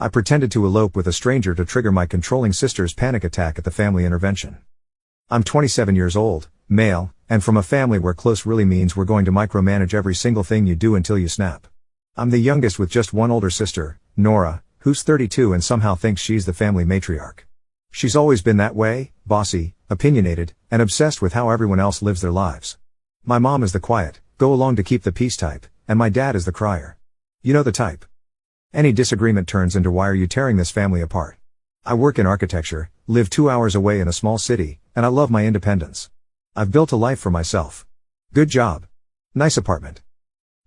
I pretended to elope with a stranger to trigger my controlling sister's panic attack at the family intervention. I'm 27 years old, male, and from a family where close really means we're going to micromanage every single thing you do until you snap. I'm the youngest with just one older sister, Nora, who's 32 and somehow thinks she's the family matriarch. She's always been that way, bossy, opinionated, and obsessed with how everyone else lives their lives. My mom is the quiet, go along to keep the peace type, and my dad is the crier. You know the type. Any disagreement turns into why are you tearing this family apart? I work in architecture, live 2 hours away in a small city, and I love my independence. I've built a life for myself. Good job. Nice apartment.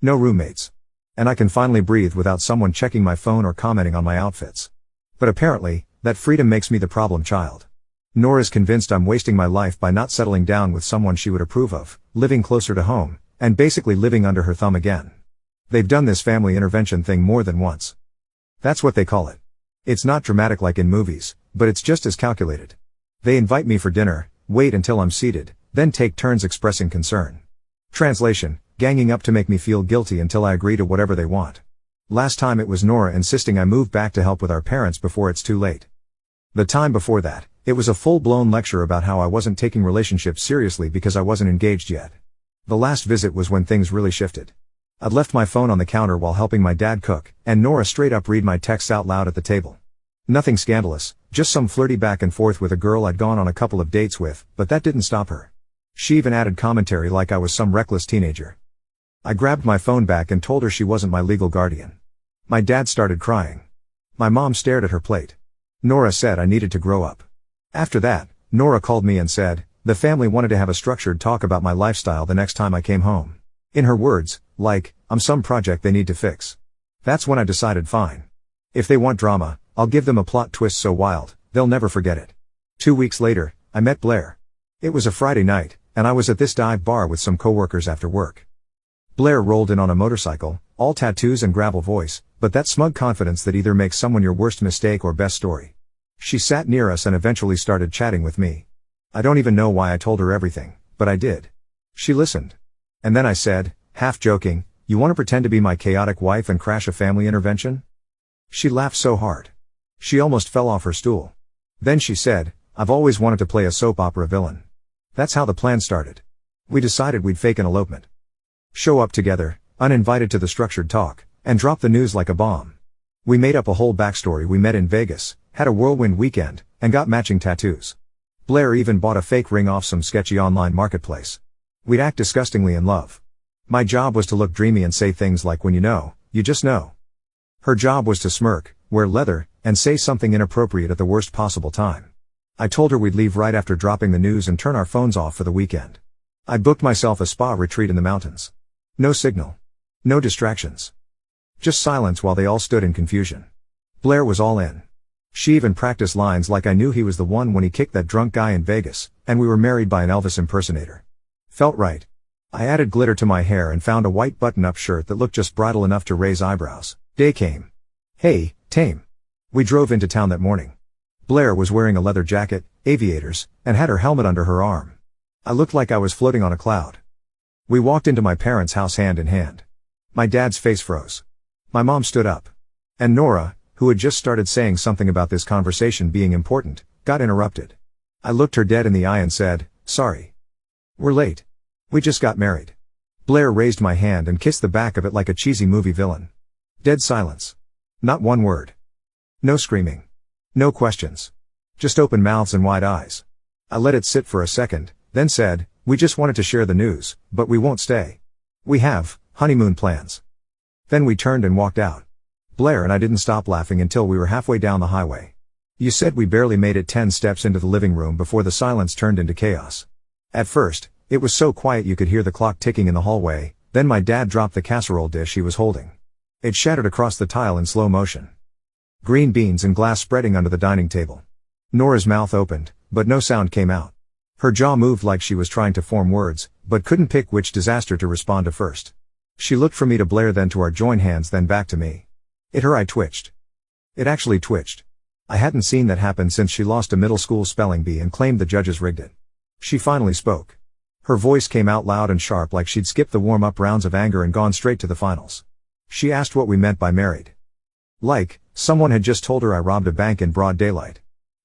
No roommates. And I can finally breathe without someone checking my phone or commenting on my outfits. But apparently, that freedom makes me the problem child. Nora's convinced I'm wasting my life by not settling down with someone she would approve of, living closer to home, and basically living under her thumb again. They've done this family intervention thing more than once. That's what they call it. It's not dramatic like in movies, but it's just as calculated. They invite me for dinner, wait until I'm seated, then take turns expressing concern. Translation, ganging up to make me feel guilty until I agree to whatever they want. Last time it was Nora insisting I move back to help with our parents before it's too late. The time before that, it was a full-blown lecture about how I wasn't taking relationships seriously because I wasn't engaged yet. The last visit was when things really shifted. I'd left my phone on the counter while helping my dad cook, and Nora straight up read my texts out loud at the table. Nothing scandalous, just some flirty back and forth with a girl I'd gone on a couple of dates with, but that didn't stop her. She even added commentary like I was some reckless teenager. I grabbed my phone back and told her she wasn't my legal guardian. My dad started crying. My mom stared at her plate. Nora said I needed to grow up. After that, Nora called me and said, the family wanted to have a structured talk about my lifestyle the next time I came home. In her words, like, I'm some project they need to fix. That's when I decided fine. If they want drama, I'll give them a plot twist so wild, they'll never forget it. 2 weeks later, I met Blair. It was a Friday night, and I was at this dive bar with some coworkers after work. Blair rolled in on a motorcycle, all tattoos and gravel voice, but that smug confidence that either makes someone your worst mistake or best story. She sat near us and eventually started chatting with me. I don't even know why I told her everything, but I did. She listened. And then I said, half joking, you want to pretend to be my chaotic wife and crash a family intervention? She laughed so hard. She almost fell off her stool. Then she said, I've always wanted to play a soap opera villain. That's how the plan started. We decided we'd fake an elopement. Show up together, uninvited to the structured talk, and drop the news like a bomb. We made up a whole backstory. We met in Vegas, had a whirlwind weekend, and got matching tattoos. Blair even bought a fake ring off some sketchy online marketplace. We'd act disgustingly in love. My job was to look dreamy and say things like when you know, you just know. Her job was to smirk, wear leather, and say something inappropriate at the worst possible time. I told her we'd leave right after dropping the news and turn our phones off for the weekend. I booked myself a spa retreat in the mountains. No signal. No distractions. Just silence while they all stood in confusion. Blair was all in. She even practiced lines like I knew he was the one when he kicked that drunk guy in Vegas, and we were married by an Elvis impersonator. Felt right. I added glitter to my hair and found a white button-up shirt that looked just bridal enough to raise eyebrows. Day came. Hey, Tame. We drove into town that morning. Blair was wearing a leather jacket, aviators, and had her helmet under her arm. I looked like I was floating on a cloud. We walked into my parents' house hand in hand. My dad's face froze. My mom stood up. And Nora, who had just started saying something about this conversation being important, got interrupted. I looked her dead in the eye and said, sorry. We're late. We just got married. Blair raised my hand and kissed the back of it like a cheesy movie villain. Dead silence. Not one word. No screaming. No questions. Just open mouths and wide eyes. I let it sit for a second, then said, we just wanted to share the news, but we won't stay. We have honeymoon plans. Then we turned and walked out. Blair and I didn't stop laughing until we were halfway down the highway. You said we barely made it 10 steps into the living room before the silence turned into chaos. At first, it was so quiet you could hear the clock ticking in the hallway, then my dad dropped the casserole dish he was holding. It shattered across the tile in slow motion. Green beans and glass spreading under the dining table. Nora's mouth opened, but no sound came out. Her jaw moved like she was trying to form words, but couldn't pick which disaster to respond to first. She looked from me to Blair, then to our joined hands, then back to me. Her eye twitched. It actually twitched. I hadn't seen that happen since she lost a middle school spelling bee and claimed the judges rigged it. She finally spoke. Her voice came out loud and sharp like she'd skipped the warm-up rounds of anger and gone straight to the finals. She asked what we meant by married. Like, Someone had just told her I robbed a bank in broad daylight.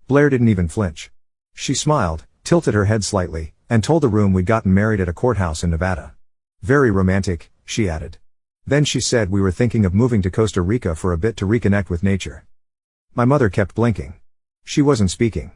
Blair didn't even flinch. She smiled, tilted her head slightly, and told the room we'd gotten married at a courthouse in Nevada. Very romantic, she added. Then she said we were thinking of moving to Costa Rica for a bit to reconnect with nature. My mother kept blinking. She wasn't speaking.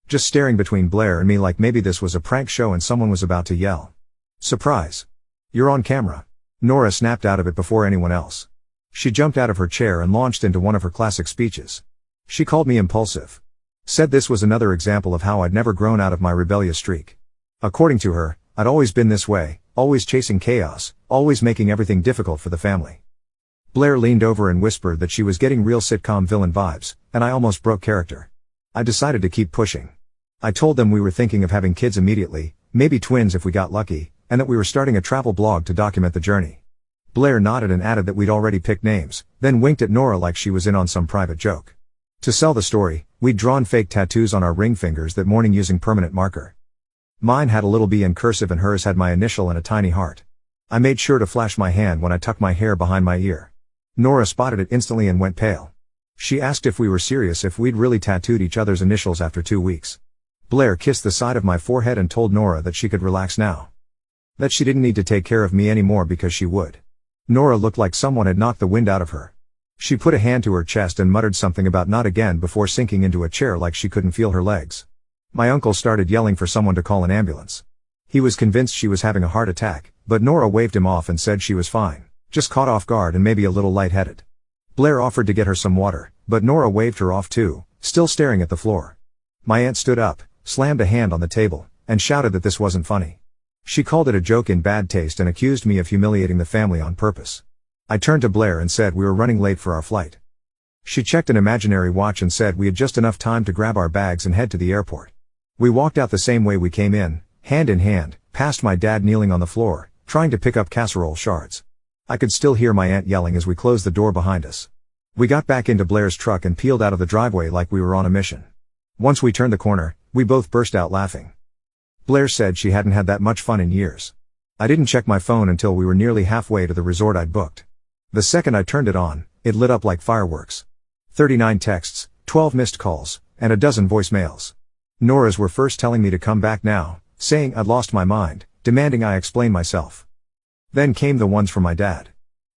Just staring between Blair and me like maybe this was a prank show and someone was about to yell. Surprise! You're on camera. Nora snapped out of it before anyone else. She jumped out of her chair and launched into one of her classic speeches. She called me impulsive. Said this was another example of how I'd never grown out of my rebellious streak. According to her, I'd always been this way, always chasing chaos, always making everything difficult for the family. Blair leaned over and whispered that she was getting real sitcom villain vibes, and I almost broke character. I decided to keep pushing. I told them we were thinking of having kids immediately, maybe twins if we got lucky, and that we were starting a travel blog to document the journey. Blair nodded and added that we'd already picked names, then winked at Nora like she was in on some private joke. To sell the story, we'd drawn fake tattoos on our ring fingers that morning using permanent marker. Mine had a little B in cursive and hers had my initial and a tiny heart. I made sure to flash my hand when I tucked my hair behind my ear. Nora spotted it instantly and went pale. She asked if we were serious if we'd really tattooed each other's initials after 2 weeks. Blair kissed the side of my forehead and told Nora that she could relax now. That she didn't need to take care of me anymore because she would. Nora looked like someone had knocked the wind out of her. She put a hand to her chest and muttered something about not again before sinking into a chair like she couldn't feel her legs. My uncle started yelling for someone to call an ambulance. He was convinced she was having a heart attack, but Nora waved him off and said she was fine, just caught off guard and maybe a little lightheaded. Blair offered to get her some water, but Nora waved her off too, still staring at the floor. My aunt stood up, slammed a hand on the table, and shouted that this wasn't funny. She called it a joke in bad taste and accused me of humiliating the family on purpose. I turned to Blair and said we were running late for our flight. She checked an imaginary watch and said we had just enough time to grab our bags and head to the airport. We walked out the same way we came in hand, past my dad kneeling on the floor, trying to pick up casserole shards. I could still hear my aunt yelling as we closed the door behind us. We got back into Blair's truck and peeled out of the driveway like we were on a mission. Once we turned the corner, we both burst out laughing. Blair said she hadn't had that much fun in years. I didn't check my phone until we were nearly halfway to the resort I'd booked. The second I turned it on, it lit up like fireworks. 39 texts, 12 missed calls, and a dozen voicemails. Nora's were first telling me to come back now, saying I'd lost my mind, demanding I explain myself. Then came the ones from my dad.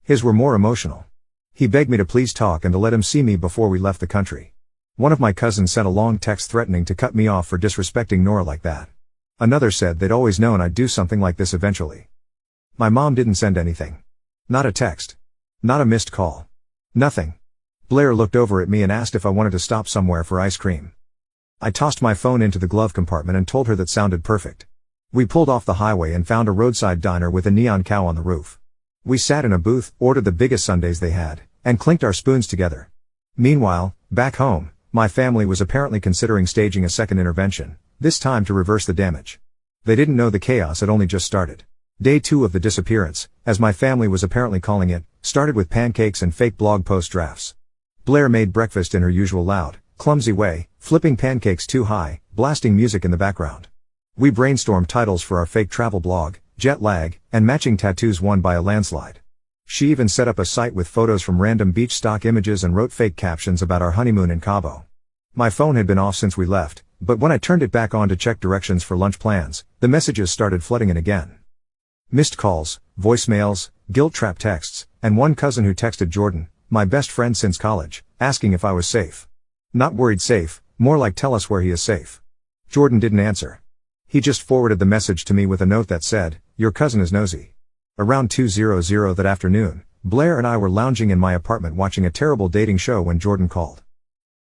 His were more emotional. He begged me to please talk and to let him see me before we left the country. One of my cousins sent a long text threatening to cut me off for disrespecting Nora like that. Another said they'd always known I'd do something like this eventually. My mom didn't send anything. Not a text. Not a missed call. Nothing. Blair looked over at me and asked if I wanted to stop somewhere for ice cream. I tossed my phone into the glove compartment and told her that sounded perfect. We pulled off the highway and found a roadside diner with a neon cow on the roof. We sat in a booth, ordered the biggest sundaes they had, and clinked our spoons together. Meanwhile, back home, my family was apparently considering staging a second intervention, this time to reverse the damage. They didn't know the chaos had only just started. Day 2 of the disappearance, as my family was apparently calling it, started with pancakes and fake blog post drafts. Blair made breakfast in her usual loud, clumsy way, flipping pancakes too high, blasting music in the background. We brainstormed titles for our fake travel blog, Jet Lag, and matching tattoos won by a landslide. She even set up a site with photos from random beach stock images and wrote fake captions about our honeymoon in Cabo. My phone had been off since we left, but when I turned it back on to check directions for lunch plans, the messages started flooding in again. Missed calls, voicemails, guilt trap texts, and one cousin who texted Jordan, my best friend since college, asking if I was safe. Not worried safe, more like tell us where he is safe. Jordan didn't answer. He just forwarded the message to me with a note that said, your cousin is nosy. Around 2:00 that afternoon, Blair and I were lounging in my apartment watching a terrible dating show when Jordan called.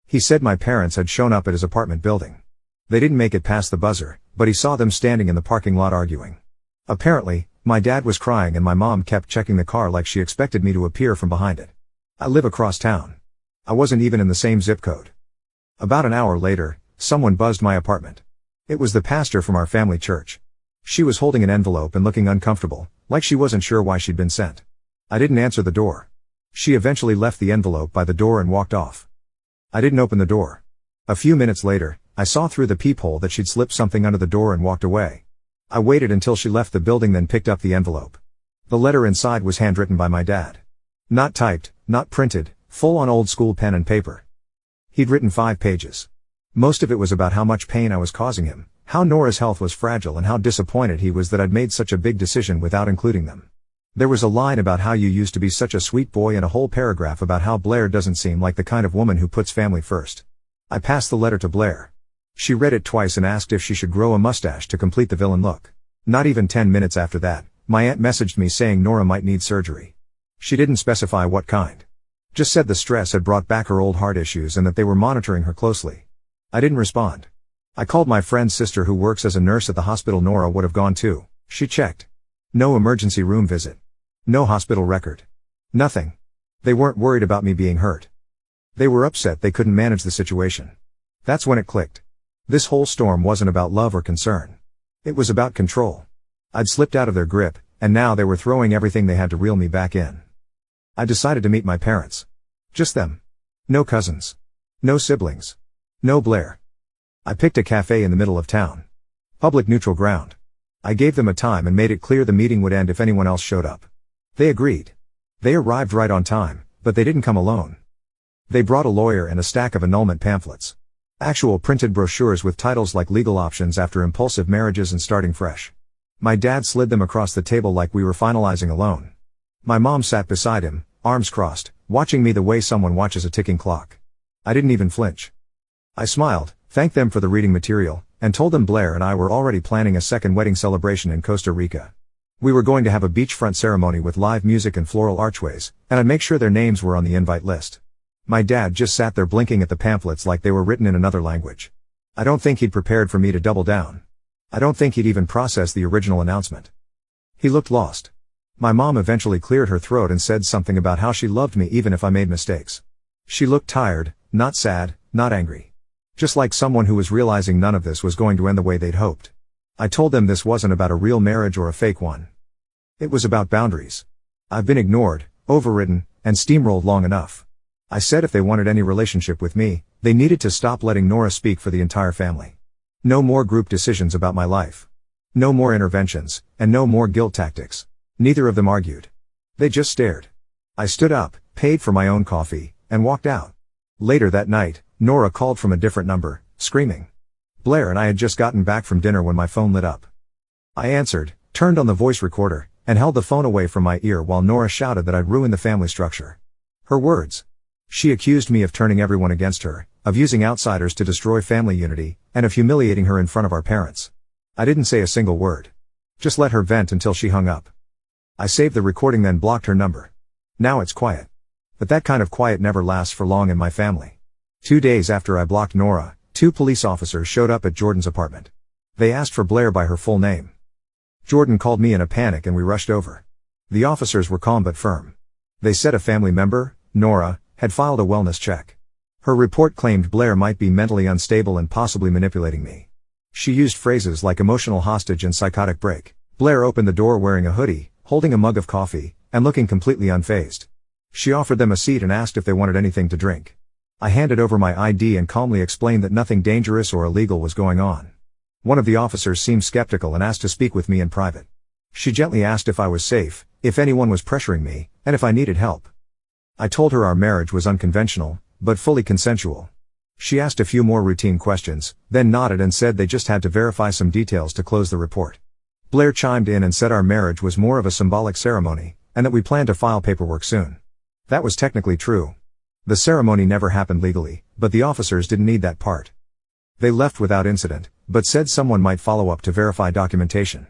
He said my parents had shown up at his apartment building. They didn't make it past the buzzer, but he saw them standing in the parking lot arguing. Apparently, my dad was crying and my mom kept checking the car like she expected me to appear from behind it. I live across town. I wasn't even in the same zip code. About an hour later, someone buzzed my apartment. It was the pastor from our family church. She was holding an envelope and looking uncomfortable, like she wasn't sure why she'd been sent. I didn't answer the door. She eventually left the envelope by the door and walked off. I didn't open the door. A few minutes later, I saw through the peephole that she'd slipped something under the door and walked away. I waited until she left the building, then picked up the envelope. The letter inside was handwritten by my dad. Not typed, not printed, Full on old school pen and paper. He'd written 5 pages. Most of it was about how much pain I was causing him, how Nora's health was fragile, and how disappointed he was that I'd made such a big decision without including them. There was a line about how you used to be such a sweet boy and a whole paragraph about how Blair doesn't seem like the kind of woman who puts family first. I passed the letter to Blair. She read it twice and asked if she should grow a mustache to complete the villain look. Not even 10 minutes after that, my aunt messaged me saying Nora might need surgery. She didn't specify what kind. Just said the stress had brought back her old heart issues and that they were monitoring her closely. I didn't respond. I called my friend's sister who works as a nurse at the hospital Nora would have gone to. She checked. No emergency room visit. No hospital record. Nothing. They weren't worried about me being hurt. They were upset they couldn't manage the situation. That's when it clicked. This whole storm wasn't about love or concern. It was about control. I'd slipped out of their grip, and now they were throwing everything they had to reel me back in. I decided to meet my parents. Just them. No cousins. No siblings. No Blair. I picked a cafe in the middle of town. Public neutral ground. I gave them a time and made it clear the meeting would end if anyone else showed up. They agreed. They arrived right on time, but they didn't come alone. They brought a lawyer and a stack of annulment pamphlets. Actual printed brochures with titles like Legal Options After Impulsive Marriages and Starting Fresh. My dad slid them across the table like we were finalizing a loan. My mom sat beside him, arms crossed, watching me the way someone watches a ticking clock. I didn't even flinch. I smiled, thanked them for the reading material, and told them Blair and I were already planning a second wedding celebration in Costa Rica. We were going to have a beachfront ceremony with live music and floral archways, and I'd make sure their names were on the invite list. My dad just sat there blinking at the pamphlets like they were written in another language. I don't think he'd prepared for me to double down. I don't think he'd even processed the original announcement. He looked lost. My mom eventually cleared her throat and said something about how she loved me even if I made mistakes. She looked tired, not sad, not angry. Just like someone who was realizing none of this was going to end the way they'd hoped. I told them this wasn't about a real marriage or a fake one. It was about boundaries. I've been ignored, overridden, and steamrolled long enough. I said if they wanted any relationship with me, they needed to stop letting Nora speak for the entire family. No more group decisions about my life. No more interventions, and no more guilt tactics. Neither of them argued. They just stared. I stood up, paid for my own coffee, and walked out. Later that night, Nora called from a different number, screaming. Blair and I had just gotten back from dinner when my phone lit up. I answered, turned on the voice recorder, and held the phone away from my ear while Nora shouted that I'd ruined the family structure. Her words. She accused me of turning everyone against her, of using outsiders to destroy family unity, and of humiliating her in front of our parents. I didn't say a single word. Just let her vent until she hung up. I saved the recording then blocked her number. Now it's quiet. But that kind of quiet never lasts for long in my family. 2 days after I blocked Nora, 2 police officers showed up at Jordan's apartment. They asked for Blair by her full name. Jordan called me in a panic and we rushed over. The officers were calm but firm. They said a family member, Nora, had filed a wellness check. Her report claimed Blair might be mentally unstable and possibly manipulating me. She used phrases like emotional hostage and psychotic break. Blair opened the door wearing a hoodie, holding a mug of coffee, and looking completely unfazed. She offered them a seat and asked if they wanted anything to drink. I handed over my ID and calmly explained that nothing dangerous or illegal was going on. One of the officers seemed skeptical and asked to speak with me in private. She gently asked if I was safe, if anyone was pressuring me, and if I needed help. I told her our marriage was unconventional, but fully consensual. She asked a few more routine questions, then nodded and said they just had to verify some details to close the report. Blair chimed in and said our marriage was more of a symbolic ceremony, and that we planned to file paperwork soon. That was technically true. The ceremony never happened legally, but the officers didn't need that part. They left without incident, but said someone might follow up to verify documentation.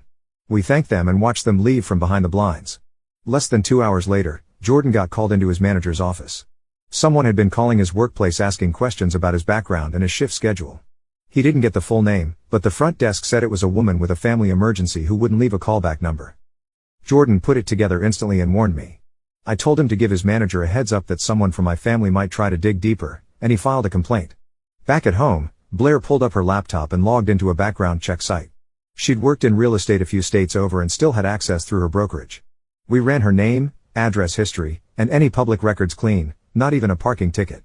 We thanked them and watched them leave from behind the blinds. Less than 2 hours later, Jordan got called into his manager's office. Someone had been calling his workplace asking questions about his background and his shift schedule. He didn't get the full name, but the front desk said it was a woman with a family emergency who wouldn't leave a callback number. Jordan put it together instantly and warned me. I told him to give his manager a heads up that someone from my family might try to dig deeper, and he filed a complaint. Back at home, Blair pulled up her laptop and logged into a background check site. She'd worked in real estate a few states over and still had access through her brokerage. We ran her name, address history, and any public records clean, not even a parking ticket.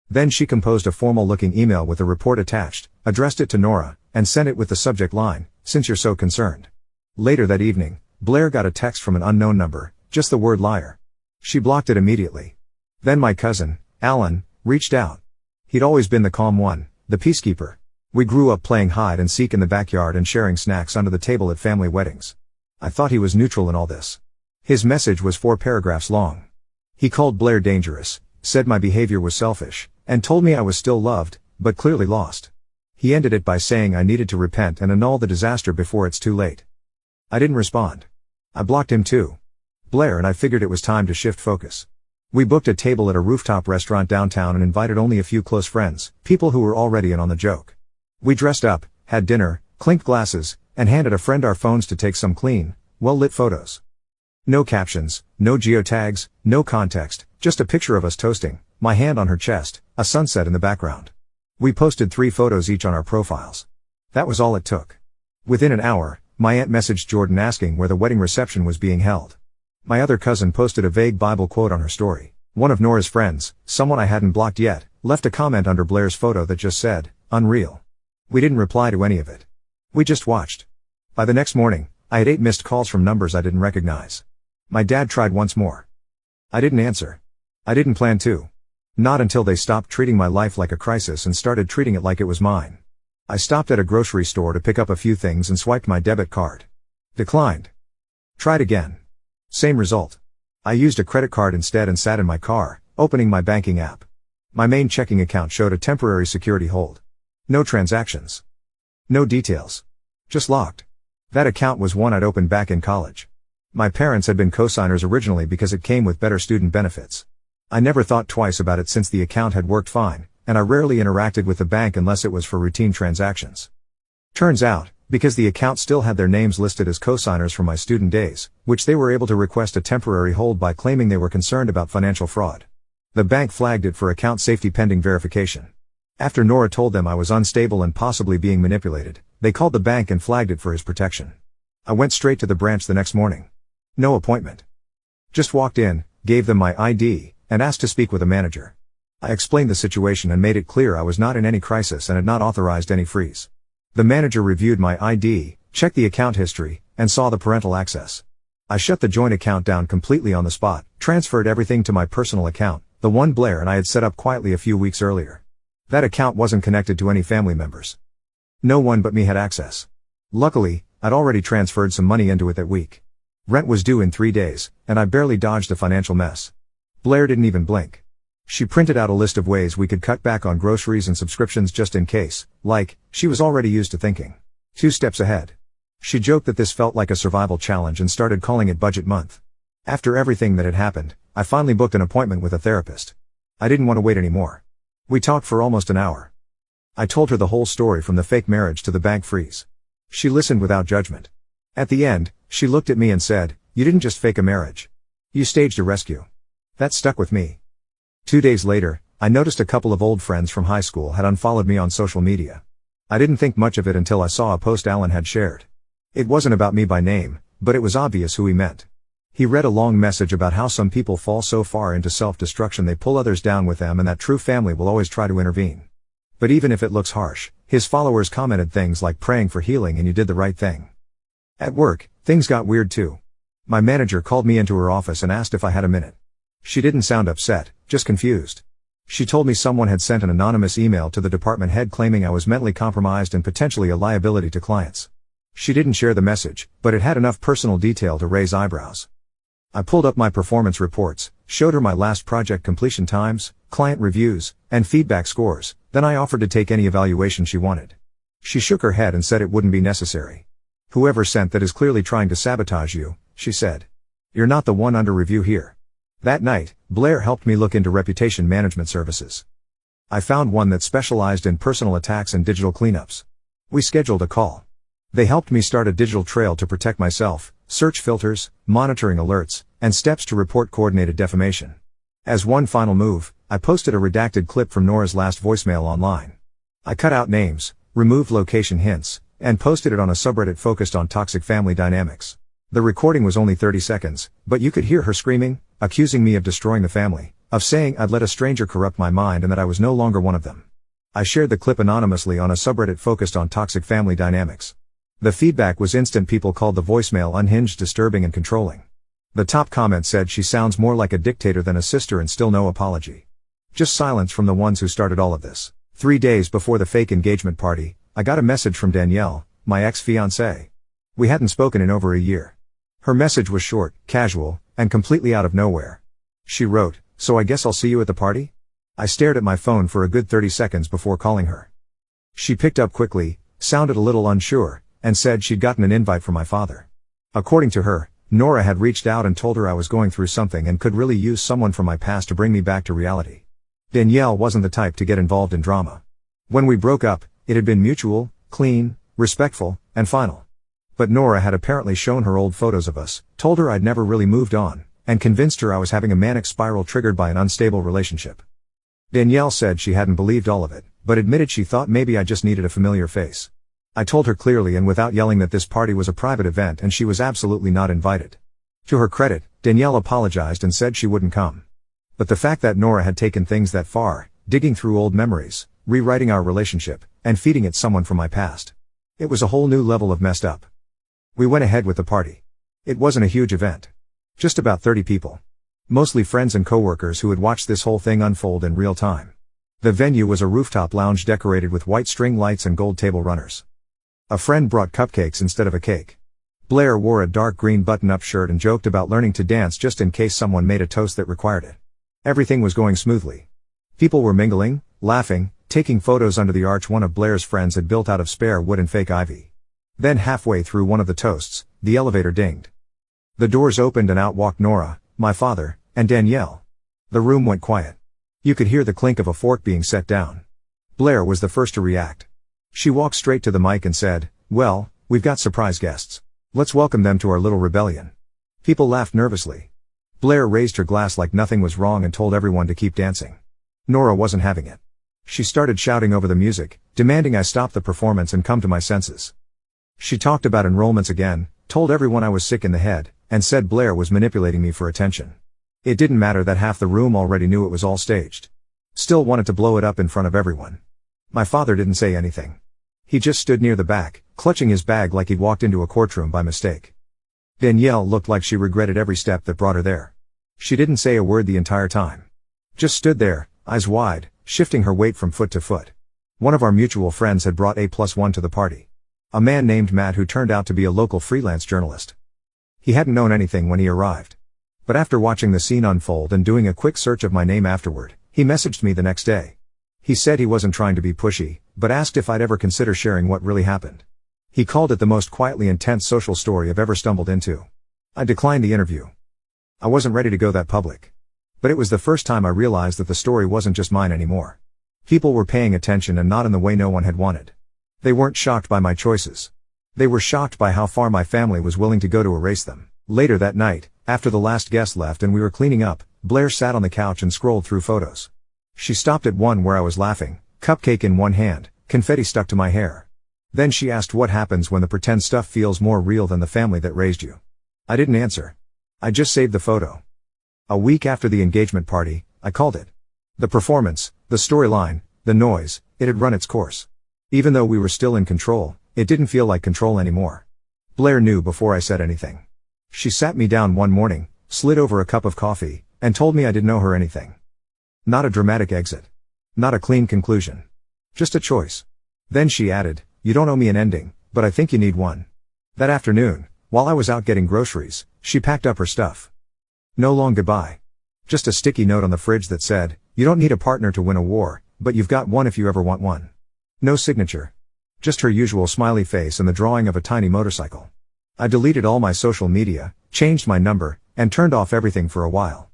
Then she composed a formal-looking email with a report attached, addressed it to Nora, and sent it with the subject line, "Since you're so concerned." Later that evening, Blair got a text from an unknown number, just the word liar. She blocked it immediately. Then my cousin, Alan, reached out. He'd always been the calm one, the peacekeeper. We grew up playing hide and seek in the backyard and sharing snacks under the table at family weddings. I thought he was neutral in all this. His message was 4 paragraphs long. He called Blair dangerous, said my behavior was selfish, and told me I was still loved, but clearly lost. He ended it by saying I needed to repent and annul the disaster before it's too late. I didn't respond. I blocked him too. Blair and I figured it was time to shift focus. We booked a table at a rooftop restaurant downtown and invited only a few close friends, people who were already in on the joke. We dressed up, had dinner, clinked glasses, and handed a friend our phones to take some clean, well-lit photos. No captions, no geotags, no context, just a picture of us toasting, my hand on her chest, a sunset in the background. We posted 3 photos each on our profiles. That was all it took. Within an hour, my aunt messaged Jordan asking where the wedding reception was being held. My other cousin posted a vague Bible quote on her story. One of Nora's friends, someone I hadn't blocked yet, left a comment under Blair's photo that just said, "Unreal." We didn't reply to any of it. We just watched. By the next morning, I had 8 missed calls from numbers I didn't recognize. My dad tried once more. I didn't answer. I didn't plan to. Not until they stopped treating my life like a crisis and started treating it like it was mine. I stopped at a grocery store to pick up a few things and swiped my debit card. Declined. Tried again. Same result. I used a credit card instead and sat in my car, opening my banking app. My main checking account showed a temporary security hold. No transactions. No details. Just locked. That account was one I'd opened back in college. My parents had been co-signers originally because it came with better student benefits. I never thought twice about it since the account had worked fine, and I rarely interacted with the bank unless it was for routine transactions. Turns out, because the account still had their names listed as co-signers from my student days, which they were able to request a temporary hold by claiming they were concerned about financial fraud. The bank flagged it for account safety pending verification. After Nora told them I was unstable and possibly being manipulated, they called the bank and flagged it for his protection. I went straight to the branch the next morning. No appointment. Just walked in, gave them my ID, and asked to speak with a manager. I explained the situation and made it clear I was not in any crisis and had not authorized any freeze. The manager reviewed my ID, checked the account history, and saw the parental access. I shut the joint account down completely on the spot, transferred everything to my personal account, the one Blair and I had set up quietly a few weeks earlier. That account wasn't connected to any family members. No one but me had access. Luckily, I'd already transferred some money into it that week. Rent was due in 3 days, and I barely dodged a financial mess. Blair didn't even blink. She printed out a list of ways we could cut back on groceries and subscriptions just in case, like, she was already used to thinking 2 steps ahead. She joked that this felt like a survival challenge and started calling it budget month. After everything that had happened, I finally booked an appointment with a therapist. I didn't want to wait anymore. We talked for almost an hour. I told her the whole story from the fake marriage to the bank freeze. She listened without judgment. At the end, she looked at me and said, "You didn't just fake a marriage. You staged a rescue." That stuck with me. 2 days later, I noticed a couple of old friends from high school had unfollowed me on social media. I didn't think much of it until I saw a post Alan had shared. It wasn't about me by name, but it was obvious who he meant. He read a long message about how some people fall so far into self-destruction they pull others down with them and that true family will always try to intervene. But even if it looks harsh, his followers commented things like praying for healing and you did the right thing. At work, things got weird too. My manager called me into her office and asked if I had a minute. She didn't sound upset, just confused. She told me someone had sent an anonymous email to the department head claiming I was mentally compromised and potentially a liability to clients. She didn't share the message, but it had enough personal detail to raise eyebrows. I pulled up my performance reports, showed her my last project completion times, client reviews, and feedback scores, then I offered to take any evaluation she wanted. She shook her head and said it wouldn't be necessary. "Whoever sent that is clearly trying to sabotage you," she said. "You're not the one under review here." That night, Blair helped me look into reputation management services. I found one that specialized in personal attacks and digital cleanups. We scheduled a call. They helped me start a digital trail to protect myself, search filters, monitoring alerts, and steps to report coordinated defamation. As one final move, I posted a redacted clip from Nora's last voicemail online. I cut out names, removed location hints, and posted it on a subreddit focused on toxic family dynamics. The recording was only 30 seconds, but you could hear her screaming, accusing me of destroying the family, of saying I'd let a stranger corrupt my mind and that I was no longer one of them. I shared the clip anonymously on a subreddit focused on toxic family dynamics. The feedback was instant. People called the voicemail unhinged, disturbing, and controlling. The top comment said she sounds more like a dictator than a sister and still no apology. Just silence from the ones who started all of this. 3 days before the fake engagement party, I got a message from Danielle, my ex-fiancée. We hadn't spoken in over a year. Her message was short, casual, and completely out of nowhere. She wrote, "So I guess I'll see you at the party?" I stared at my phone for a good 30 seconds before calling her. She picked up quickly, sounded a little unsure, and said she'd gotten an invite from my father. According to her, Nora had reached out and told her I was going through something and could really use someone from my past to bring me back to reality. Danielle wasn't the type to get involved in drama. When we broke up, it had been mutual, clean, respectful, and final. But Nora had apparently shown her old photos of us, told her I'd never really moved on, and convinced her I was having a manic spiral triggered by an unstable relationship. Danielle said she hadn't believed all of it, but admitted she thought maybe I just needed a familiar face. I told her clearly and without yelling that this party was a private event and she was absolutely not invited. To her credit, Danielle apologized and said she wouldn't come. But the fact that Nora had taken things that far, digging through old memories, rewriting our relationship, and feeding it someone from my past. It was a whole new level of messed up. We went ahead with the party. It wasn't a huge event. Just about 30 people. Mostly friends and coworkers who had watched this whole thing unfold in real time. The venue was a rooftop lounge decorated with white string lights and gold table runners. A friend brought cupcakes instead of a cake. Blair wore a dark green button-up shirt and joked about learning to dance just in case someone made a toast that required it. Everything was going smoothly. People were mingling, laughing, taking photos under the arch one of Blair's friends had built out of spare wood and fake ivy. Then halfway through one of the toasts, the elevator dinged. The doors opened and out walked Nora, my father, and Danielle. The room went quiet. You could hear the clink of a fork being set down. Blair was the first to react. She walked straight to the mic and said, "Well, we've got surprise guests. Let's welcome them to our little rebellion." People laughed nervously. Blair raised her glass like nothing was wrong and told everyone to keep dancing. Nora wasn't having it. She started shouting over the music, demanding I stop the performance and come to my senses. She talked about enrollments again, told everyone I was sick in the head, and said Blair was manipulating me for attention. It didn't matter that half the room already knew it was all staged. Still wanted to blow it up in front of everyone. My father didn't say anything. He just stood near the back, clutching his bag like he'd walked into a courtroom by mistake. Danielle looked like she regretted every step that brought her there. She didn't say a word the entire time. Just stood there, eyes wide, shifting her weight from foot to foot. One of our mutual friends had brought A+1 to the party. A man named Matt who turned out to be a local freelance journalist. He hadn't known anything when he arrived. But after watching the scene unfold and doing a quick search of my name afterward, he messaged me the next day. He said he wasn't trying to be pushy, but asked if I'd ever consider sharing what really happened. He called it the most quietly intense social story I've ever stumbled into. I declined the interview. I wasn't ready to go that public. But it was the first time I realized that the story wasn't just mine anymore. People were paying attention and not in the way no one had wanted. They weren't shocked by my choices. They were shocked by how far my family was willing to go to erase them. Later that night, after the last guest left and we were cleaning up, Blair sat on the couch and scrolled through photos. She stopped at one where I was laughing, cupcake in one hand, confetti stuck to my hair. Then she asked what happens when the pretend stuff feels more real than the family that raised you. I didn't answer. I just saved the photo. A week after the engagement party, I called it. The performance, the storyline, the noise, it had run its course. Even though we were still in control, it didn't feel like control anymore. Blair knew before I said anything. She sat me down one morning, slid over a cup of coffee, and told me I didn't owe her anything. Not a dramatic exit. Not a clean conclusion. Just a choice. Then she added, "You don't owe me an ending, but I think you need one." That afternoon, while I was out getting groceries, she packed up her stuff. No long goodbye. Just a sticky note on the fridge that said, "You don't need a partner to win a war, but you've got one if you ever want one." No signature. Just her usual smiley face and the drawing of a tiny motorcycle. I deleted all my social media, changed my number, and turned off everything for a while.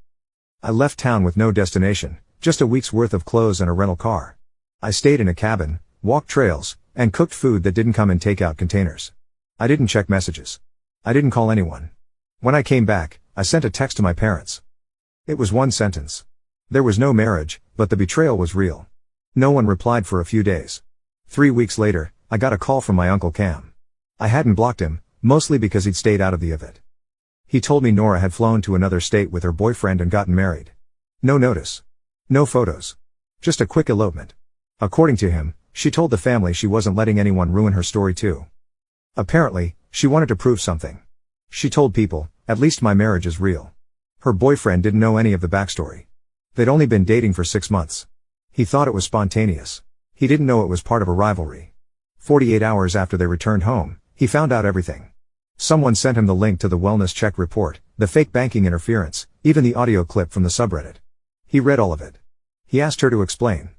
I left town with no destination, just a week's worth of clothes and a rental car. I stayed in a cabin, walked trails, and cooked food that didn't come in takeout containers. I didn't check messages. I didn't call anyone. When I came back, I sent a text to my parents. It was one sentence. There was no marriage, but the betrayal was real. No one replied for a few days. 3 weeks later, I got a call from my Uncle Cam. I hadn't blocked him, mostly because he'd stayed out of the event. He told me Nora had flown to another state with her boyfriend and gotten married. No notice. No photos. Just a quick elopement. According to him, she told the family she wasn't letting anyone ruin her story too. Apparently, she wanted to prove something. She told people, At least my marriage is real. Her boyfriend didn't know any of the backstory. They'd only been dating for 6 months. He thought it was spontaneous. He didn't know it was part of a rivalry. 48 hours after they returned home, he found out everything. Someone sent him the link to the wellness check report, the fake banking interference, even the audio clip from the subreddit. He read all of it. He asked her to explain.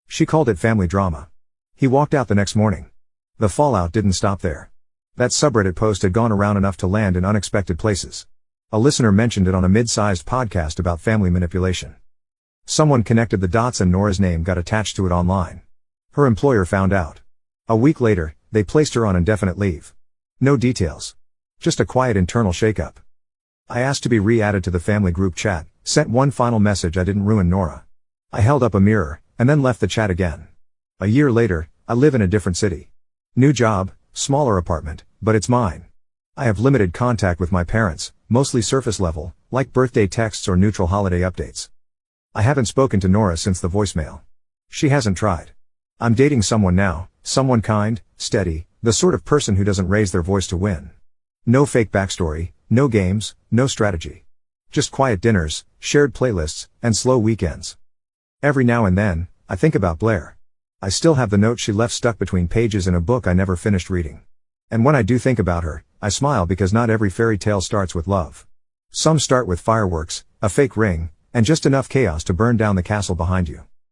She called it family drama. He walked out the next morning. The fallout didn't stop there. That subreddit post had gone around enough to land in unexpected places. A listener mentioned it on a mid-sized podcast about family manipulation. Someone connected the dots and Nora's name got attached to it online. Her employer found out. A week later, they placed her on indefinite leave. No details. Just a quiet internal shakeup. I asked to be re-added to the family group chat, sent one final message I didn't ruin Nora. I held up a mirror, and then left the chat again. A year later, I live in a different city. New job, smaller apartment, but it's mine. I have limited contact with my parents, mostly surface level, like birthday texts or neutral holiday updates. I haven't spoken to Nora since the voicemail. She hasn't tried. I'm dating someone now, someone kind, steady, the sort of person who doesn't raise their voice to win. No fake backstory, no games, no strategy. Just quiet dinners, shared playlists, and slow weekends. Every now and then, I think about Blair. I still have the note she left stuck between pages in a book I never finished reading. And when I do think about her, I smile because not every fairy tale starts with love. Some start with fireworks, a fake ring, and just enough chaos to burn down the castle behind you.